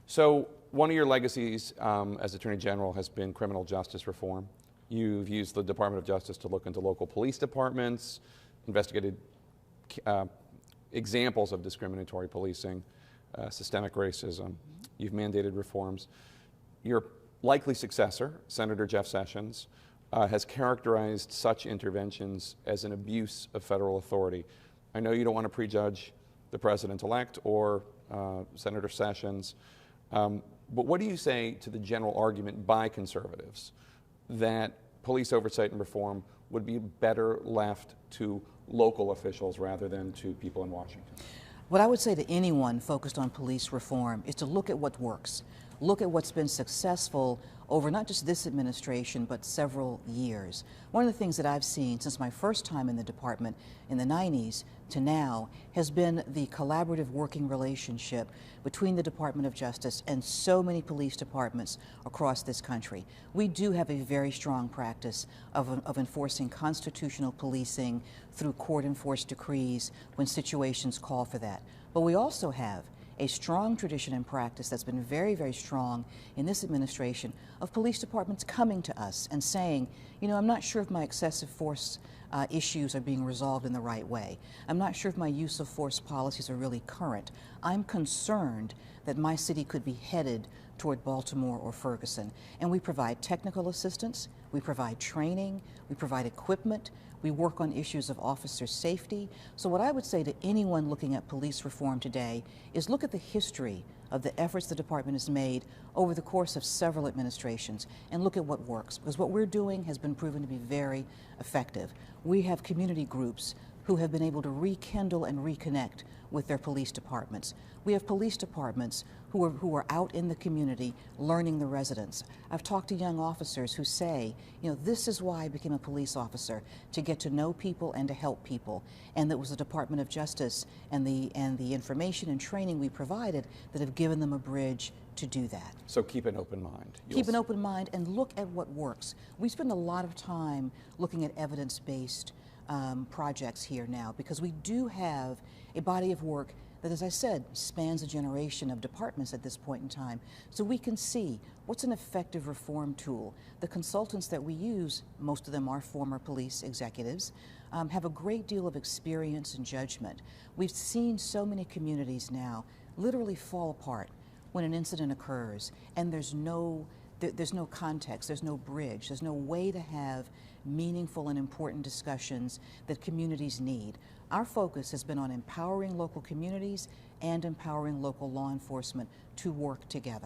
So one of your legacies as Attorney General has been criminal justice reform. You've used the Department of Justice to look into local police departments, investigated examples of discriminatory policing, systemic racism. You've mandated reforms. Your likely successor, Senator Jeff Sessions, has characterized such interventions as an abuse of federal authority. I know you don't want to prejudge the president-elect or Senator Sessions, but what do you say to the general argument by conservatives that police oversight and reform would be better left to local officials rather than to people in Washington? What I would say to anyone focused on police reform is to look at what works. Look at what's been successful over not just this administration, but several years. One of the things that I've seen since my first time in the department in the 90s to now has been the collaborative working relationship between the Department of Justice and so many police departments across this country. We do have a very strong practice of enforcing constitutional policing through court-enforced decrees when situations call for that. But we also have a strong tradition and practice that's been very, very strong in this administration of police departments coming to us and saying, you know, I'm not sure if my excessive force issues are being resolved in the right way. I'm not sure if my use of force policies are really current. I'm concerned that my city could be headed toward Baltimore or Ferguson. And we provide technical assistance, we provide training, we provide equipment, we work on issues of officer safety. So what I would say to anyone looking at police reform today is look at the history of the efforts the department has made over the course of several administrations and look at what works, because what we're doing has been proven to be very effective. We have community groups who have been able to rekindle and reconnect with their police departments. We have police departments who are out in the community learning the residents. I've talked to young officers who say, you know, this is why I became a police officer, to get to know people and to help people. And it was the Department of Justice and the information and training we provided that have given them a bridge to do that. So keep an open mind. Keep an open mind and look at what works. We spend a lot of time looking at evidence-based projects here now, because we do have a body of work that, as I said, spans a generation of departments at this point in time. So we can see what's an effective reform tool. The consultants that we use, most of them are former police executives, have a great deal of experience and judgment. We've seen so many communities now literally fall apart when an incident occurs, and there's no context, there's no bridge, there's no way to have meaningful and important discussions that communities need. Our focus has been on empowering local communities and empowering local law enforcement to work together.